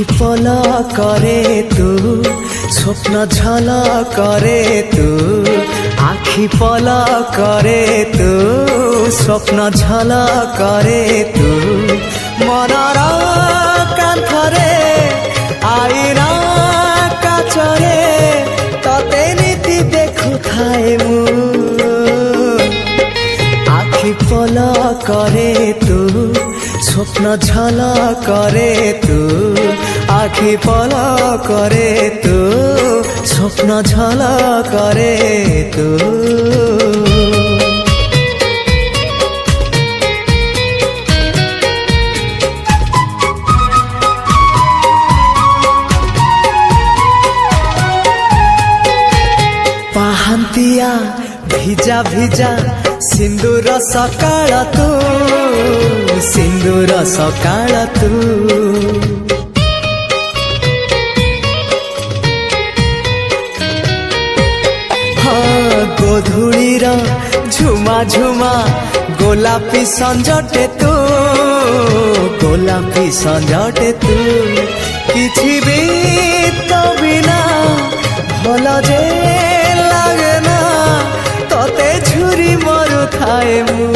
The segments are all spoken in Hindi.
आखि पल करे तू स्वप्न झल करे तू आखि पल करे तू स्वप्न झल करे तू मनर कांथरे आईना काचरे तते नीति देखु थाए मु आखि पल करे तू स्वप्न झल करे तू आखि पल करे तू स्वप्न झल करे तू पाहंतिया भिजा भिजा सिंदूर सकाळ तू सिंदूर सकाळ तू हाँ गोधूलीर झुमा झुमा गोलापी संजटे तू गोलापी संजटे तू किछि भी तो बिना भल जे लागे ना तते झुरी मरु थाए मु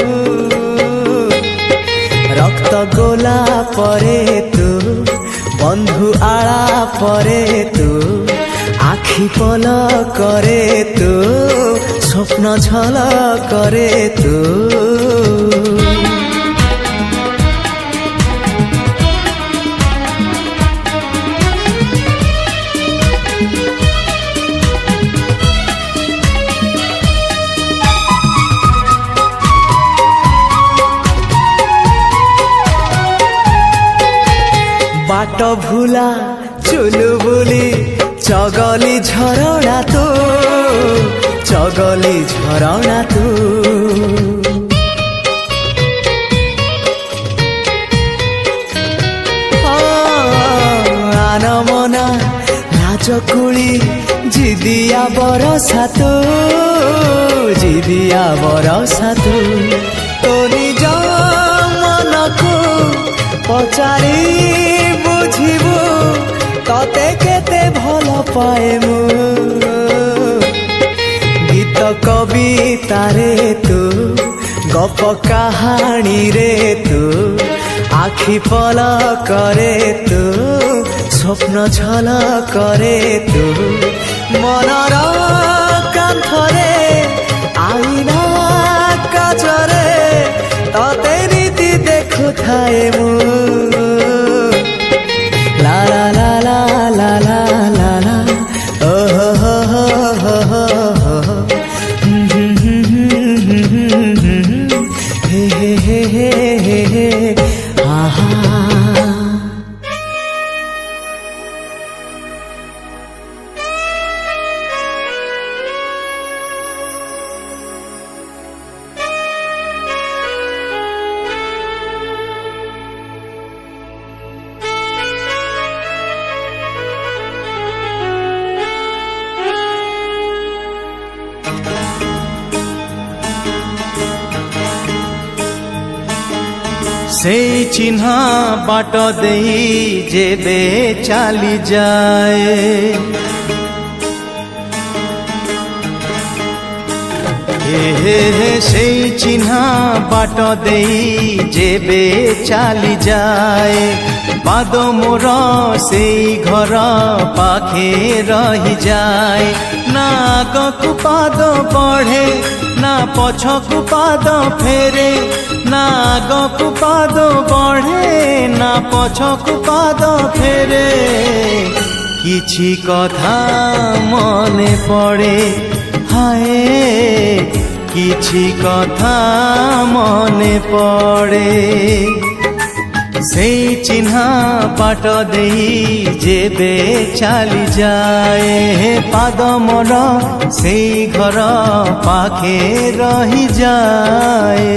रक्त गोला परे तू बंधु आला परे तू आखि पल करे तू स्वप्न झल करे तू बाट भूला चुलु बुली चगली झरणा तू चगली झरणा तू आनमना राजकुली जिदिया बरसा तू जिदिया बरसा तू तो निज मनकू पचारी बुझिबू तते केते भल पाए मु गीत कविता रे तू गप कहानी रे तू आखि पल करे तू स्वप्न झल करे तू मनर कांथरे आईना काचरे तते नीति देखु थाए मु ला ला ला ला ला ला ला ला ओ हो हो हो हे हे हे हे हे आहा से चिन्हा बाट देई जेबे चाली जाए हे से चिन्हा बाट देई जेबे चाली जाए पाद मोर से घर पाखे रही जाए ना आगकु पाद बढ़े ना पछकु पाद फेरे ना आगकु पाद बढ़े ना पछकु पाद फेरे किछि कथा मने पड़े हाय किछि कथा मने पड़े से चिन्हा बाट देई जेबे चाली जाए पाद मोर से घर पाखे रही जाए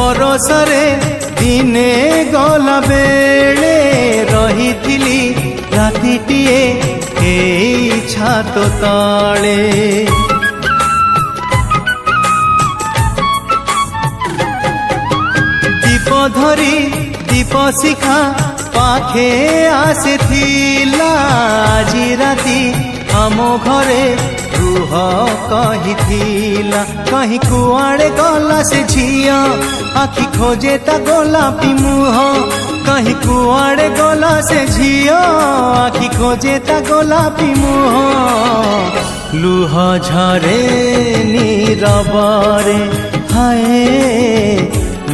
भरोसरे दिने गला बेले रही रातिटिए एई छात तले दीप धरी दीप शिखा पाखे आसे थिला आजी राती आम घरे रुह कहिथिला कहीं कुआड़े गला से झिया आखि खोजे ता गोलापी मुह कहीं कुआड़े गला से झिया आखि खोजे ता गोलापी मुह लुह झरे नीरबरे हाय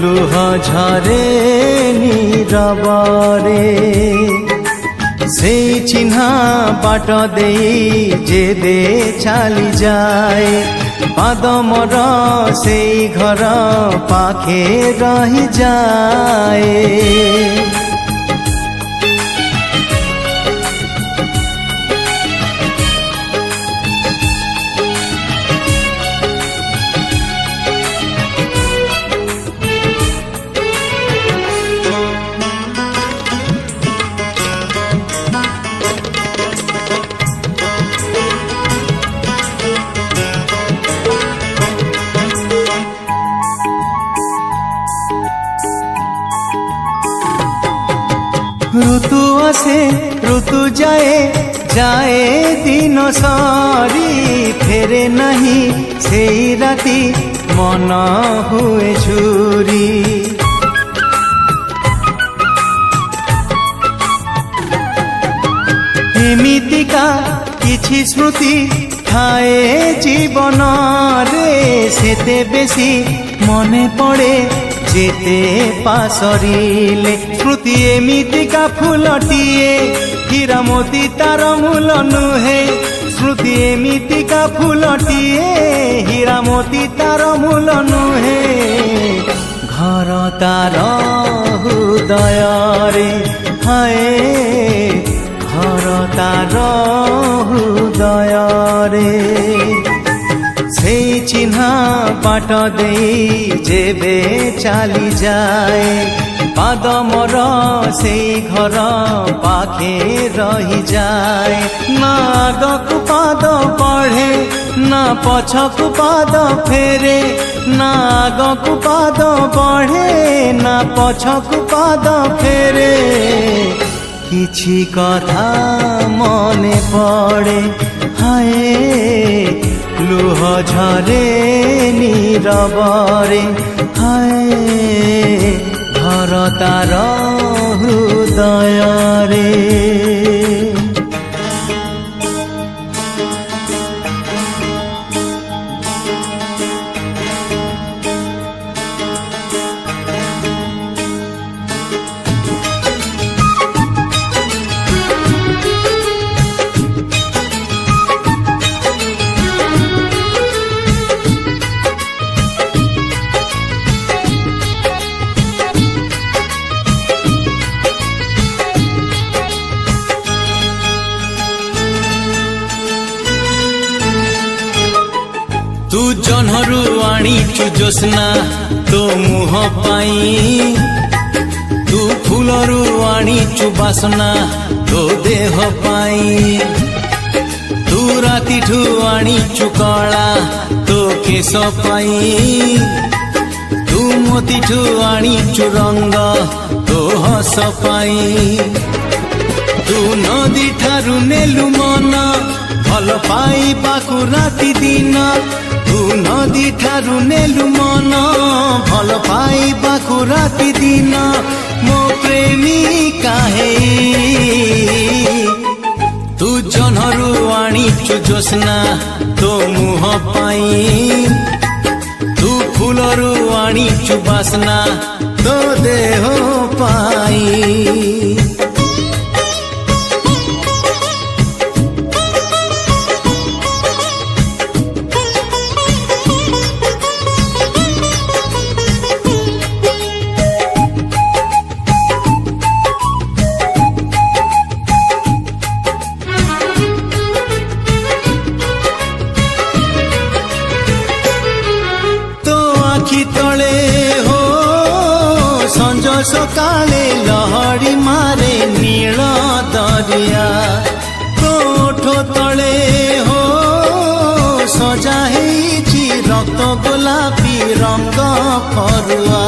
लुह झरे नीरबरे से चिन्हा बाट दे जेबे चली जाए पाद मोर से घर पाखे रही जाए। ऋतु आसे ऋतु जाए जाए दिन सारी फेरे नहीं से राती मन हुए झुरी एमितिका किछि स्मृति थाए जीवन रे सेते बेसी मने पड़े जेते पासरिले स्मृति एमितिका फूलटिए हीरा मोती तार मूल नुहे स्मृति एमितिका फूलटिए हीरा मोती तार मूल नुहे घर तार हृदय रे हाय घर तार हृदय रे से चिन्हा बाट दे जेबे चली जाए पाद मोर से घर पाखे रही जाए ना आगकु पाद बढ़े ना पछकु पाद फेरे ना आगकु पाद बढ़े ना पछकु पाद फेरे किछि कथा मने पड़े हाय लुह झरे नीरबरे हाय घर तार हृदय रे। तू जन्हरु आणीचु जोस्ना तो मुह पाई तू फूलरु आणीचु बासना तो देह पाई तू रातिठु आणीचु कला तो केश पाई तू मोतीठु आणीचु रंग तो हस पाई तू नदी ठारु नेलु मन भल पाइबाकु राति दिन तू नदी ठारु नेलु मन भल पाइबाकु राति दिन मो प्रेमिका हे तू जन्हरु आणीचु जोस्ना तो मुह पाई तू फूलरु आणीचु बासना तो देह पाई तले हो लहड़ी मारे नील दरिया तोठ तले हो सजा हेची रक्त गोलापी रंग फरुआ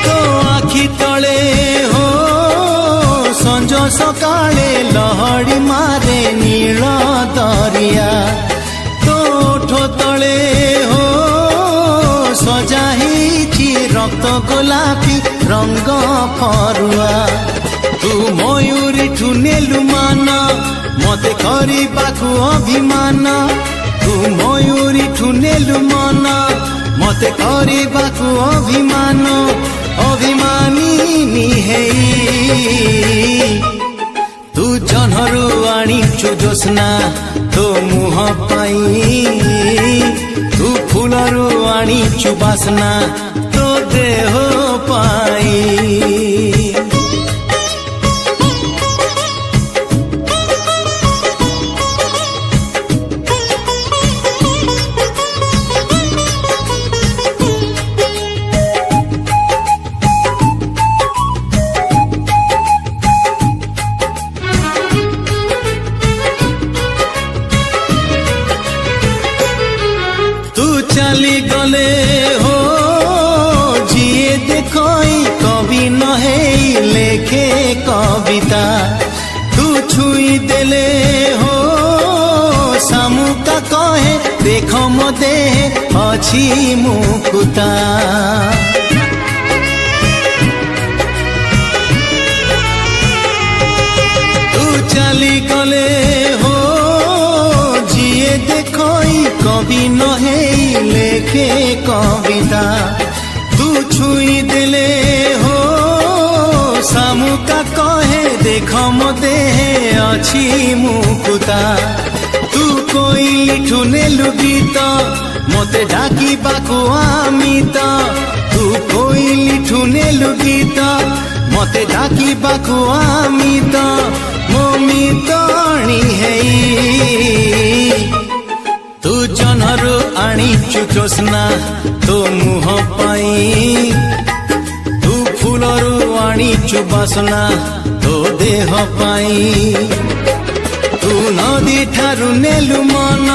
तो आखि तले हो संज सकाळे लहड़ी मारे नील दरिया तोठ तले हो सजा हेची रक्त गोलापी रंग फरुआ तू मयूरी ठू नेलु मान मते करबाकू अभिमान तू मयूरी ठू नेलु मन मते करबाकू अभिमान अभिमानी हेई तू जनहरू आनिछु जोस्ना तो मुह पाई तू फूलरू आनिछु बासना तो देह पाई चली गले हो जिए देखई कवि नहे लेखे कविता तू छुई देले हो सामुका कहे देख मो देह अछि मुकुता तू चली गले हो जिए देखई कवि नहे लेखे कविता तू छुई देले हो सामुका कहे देख मो देह अछि मुकुता तू कोइली ठू नेलु गीत मते डाकी बाकू आमित तू कोइली ठू नेलु गीत मते डाकी बाकू आमित मो मितणी हेई तू जनहरू आनिछु जोस्ना तो मुह पाई तू फूलरू आनिछु बासना तो देह पाई तू नदी ठारू नेलु मन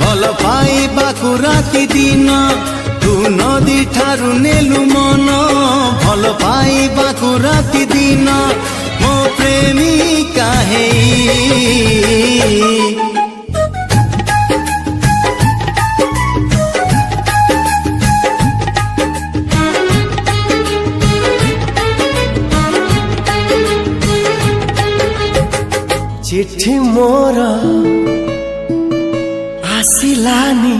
भल पाइबाकू राति दिन तू नदी ठारू नेलु मन भल पाइबाकू राति दिन मो प्रेमिका हेई चिट्ठी मोर आसिलानी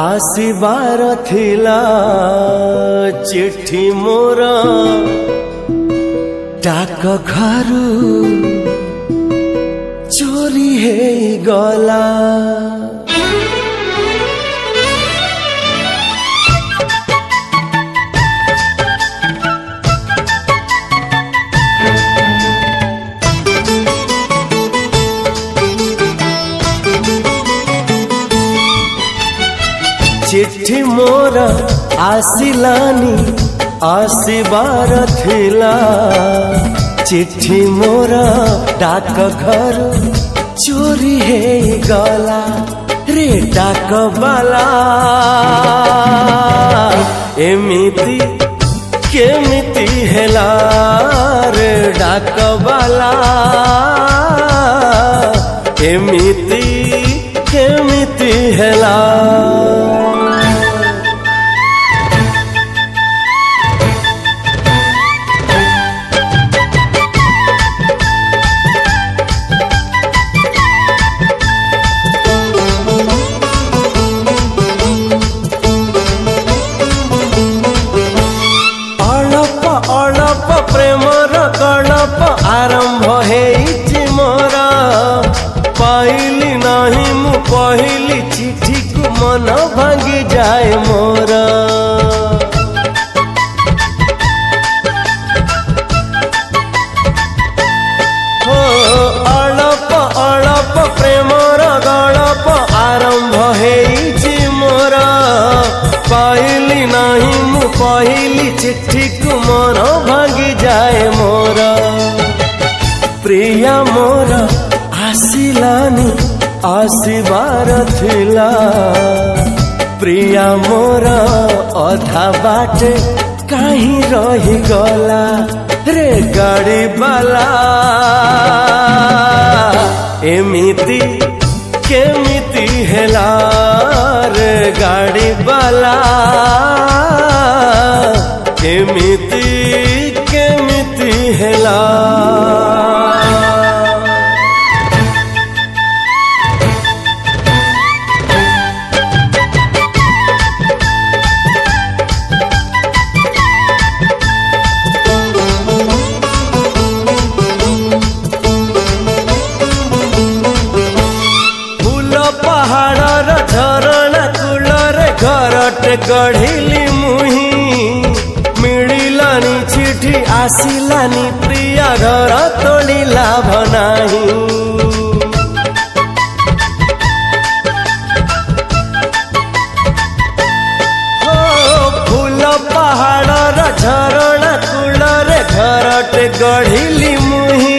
आसिबार थिला चिट्ठी मोर डाक घरु चोरी हे गला चिट्ठी मोर आसिलानी आसिबार थिला चिट्ठी मोर डाक घर चोरी हे गला रे डाक बाला एमिति केमिति हेला रे डाक बाला एमिति केमिति हेला प्रेमर कलप आरंभ हेइछि मोर पाइली नहीं मु पहली चिट्ठी को मन भांगी जाए मोर हो अलप अलप प्रेमर गलप आरंभ हेइछि पहली चिट्ठी को मन भांगी जाए मोर प्रिया मोर आसिलानी आसिबार थिला प्रिया मोर अधा बाटे कहीं रही गला रे गाड़ी बाला एमिति केमिति हेला रे गाड़ी बाला एमिति केमिति हेला गढ़िली मुही मिलिलानी चिठी आसिलानी प्रिया घर तोड़ी लाभ नाही फूल पहाड़ झरणा कूलरे घरटे गढ़िली मुही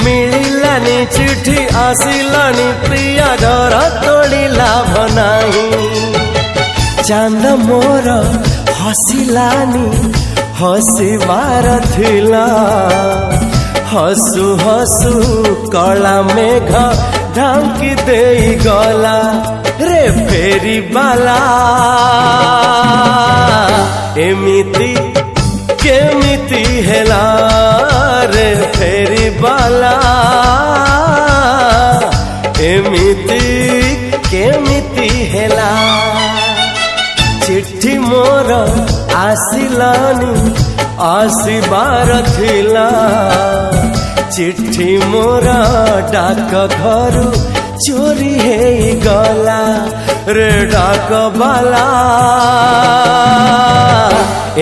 मिलिलानी चिठी आसिलानी प्रिया घर तोड़ी लाभ नाही चांद मोर हसिलानी हसिबार थिला हसु हसु कला मेघ ढांकी देई गला रे फेरी बाला एमिति केमिति हेला रे फेरी बाला एमिति केमिति हेला चिट्ठी मोर आसिलानी आसिबार थिला चिट्ठी मोर डाक घरु चोरी हे गला रे डाक बाला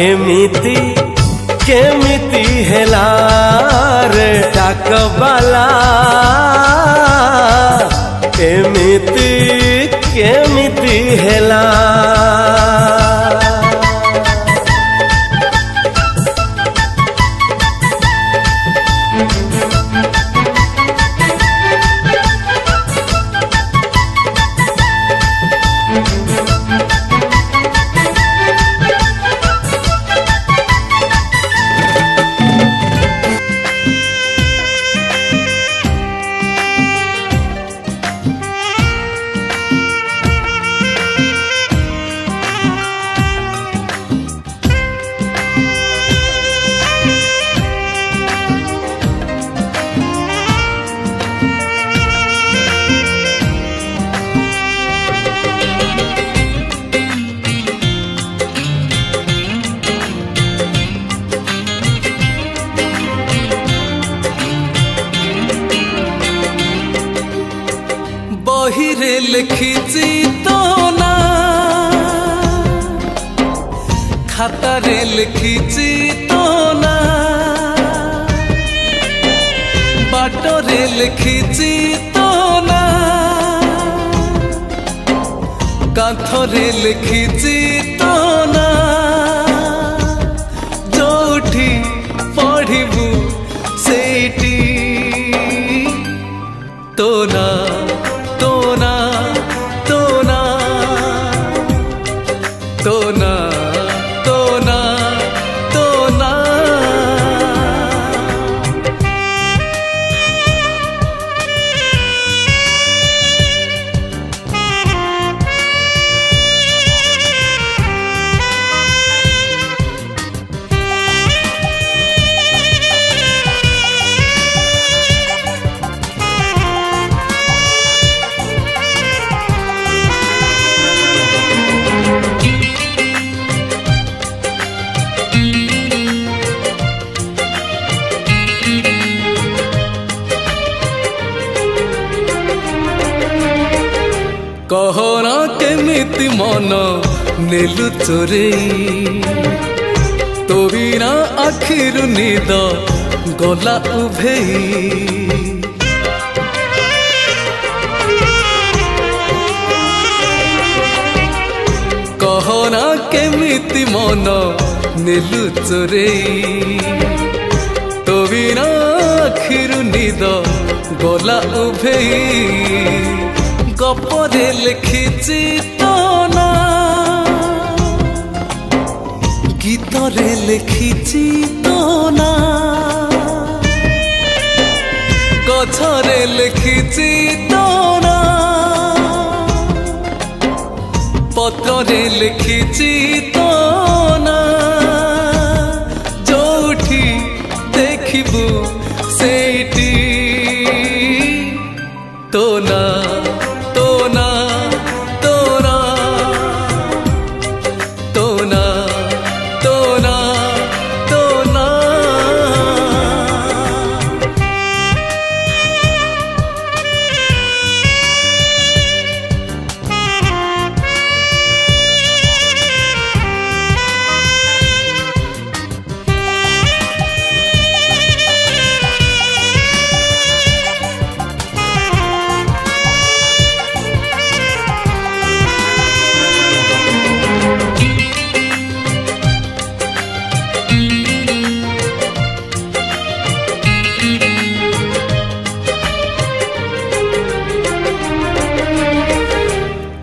एमिति केमिति हेला रे डाक बाला एमिति केमिति हेला बहिरे लिखिची तो ना खातारे लिखिची तो ना बाटरे लिखिची तो ना कांथरे लिखिची तो ना जोठी पढ़िबू सेठी तो ना कहना केमिति मन नेलु चोरेई तो बिना आखिरु निद गला उभेई कह कहना केमिति मन नेलु चोरेई तो बिना आखिरु निद गला उभेई गपरे लिखिछि तो ना गीतरे लिखिछि तो ना गछरे लिखिछि तो ना पत्रे लिखिछि तो ना जोठी देखिबु सेठी तो ना तो ना तो ना तो ना तो ना तो ना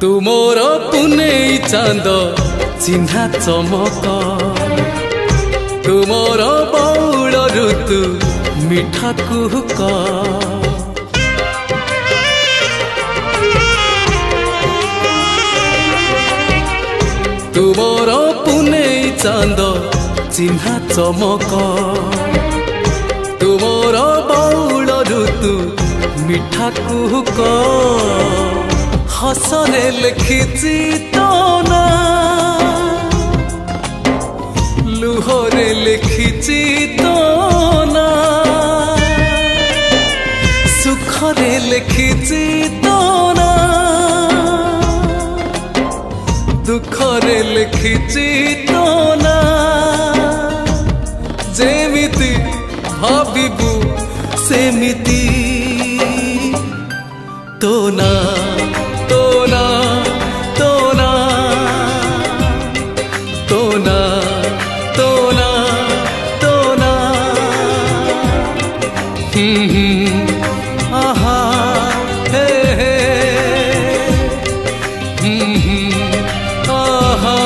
तुमोर पुनेई चांद चिन्हा चमक तुमोर बौल ऋतु मिठा कुहुक तुमोर पुनेई चांद चिन्हा चमक तुमोर बौल ऋतु मिठा कुहुक हसने लिखिछि तो ना लुहरे लिखिछि तो ना सुखरे लिखिछि तो ना दुखरे लिखिछि तो ना जेमिति भाबिबु सेमिति तो ना तो ना तो ना तो ना तो ना तो ना आहा हे हे आहा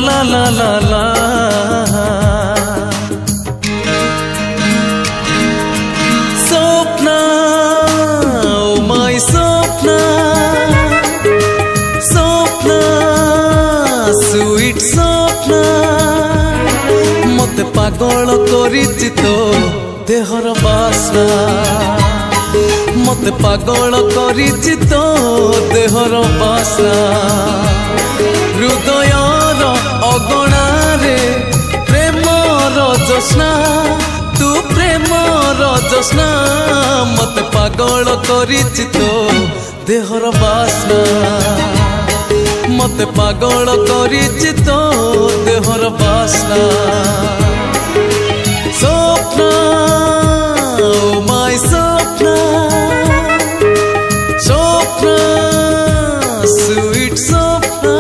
la la la la Sopna, oh my Sopna Sopna, sweet Sopna Mote pagol korichi to dehor basna Mote pagol korichi to dehor basna हृदयर अगणारे प्रेमर जोस्ना तू प्रेमर जोस्ना मत पागल करिछि तो देहर बासना मत पागल करिछि तो देहर बासना स्वप्ना ओ माय स्वप्ना स्वप्ना स्वीट स्वप्ना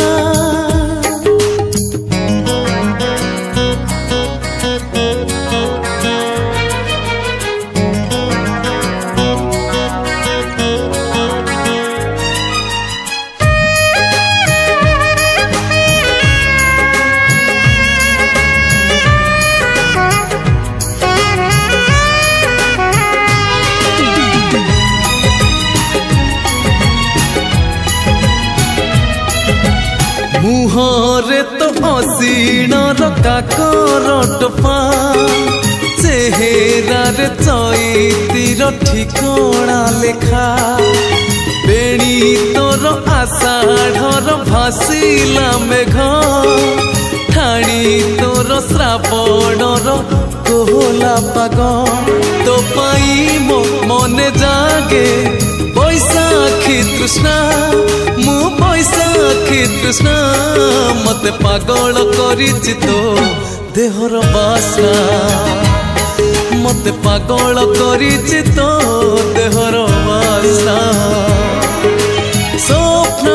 मुहरे तो असीणर काकर टपा चेहरार चैतिर ठिकଣା लेखा बेणी तोर आषाढ़र भासिला मेघ ठाणी तोर श्रावणर होला पागल तो पाई मो मने जागे बैसाखी तृष्णा मु बैसाखी तृष्णा मते पागल करिछि तो देहर बासना मते पागल करिछि तो देहर बासना स्वप्न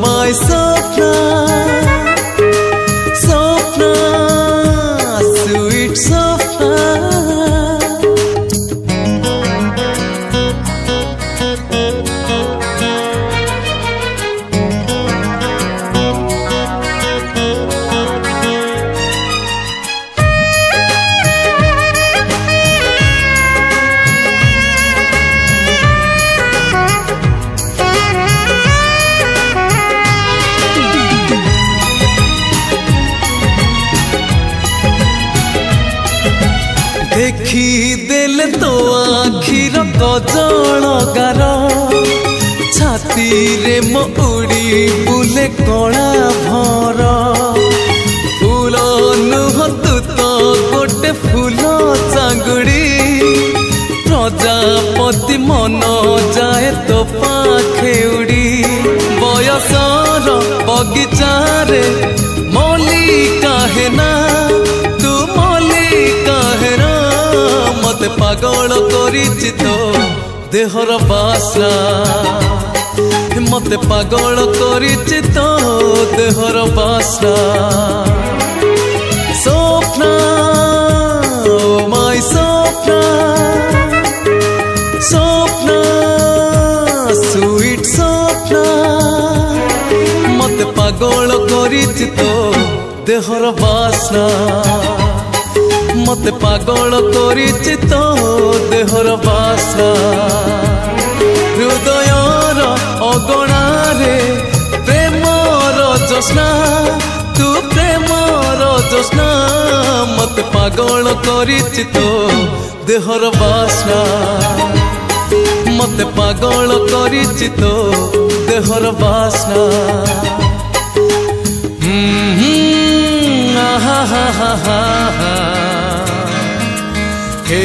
माय स्वप्न स्वप्न स्वीट स्वप्न देखी देले तो आखिर कजल गार छाती रे मो उड़ी बुले कणा भर फूल नुह तू तो गोटे फूल चांगुड़ी प्रजापति मन जाए तो पाखे उड़ी बयसर बगीचारे मल्लिका है ना तू मल्लिका है ना मते पागल करिछि तो देहर बासना मते पागल करिछि तो देहर बासना स्वप्न माय स्वप्न स्वप्न स्वीट स्वप्न मते पागल करिछि तो देहर बासना मते पागल करिछि तो देहर बासना हृदयर अगणारे प्रेमर जोस्ना तू प्रेमर जोस्ना मते पागल करिछि तो देहर बासना मते पागल करिछि तो देहर बासना हा हा हा हा हा हे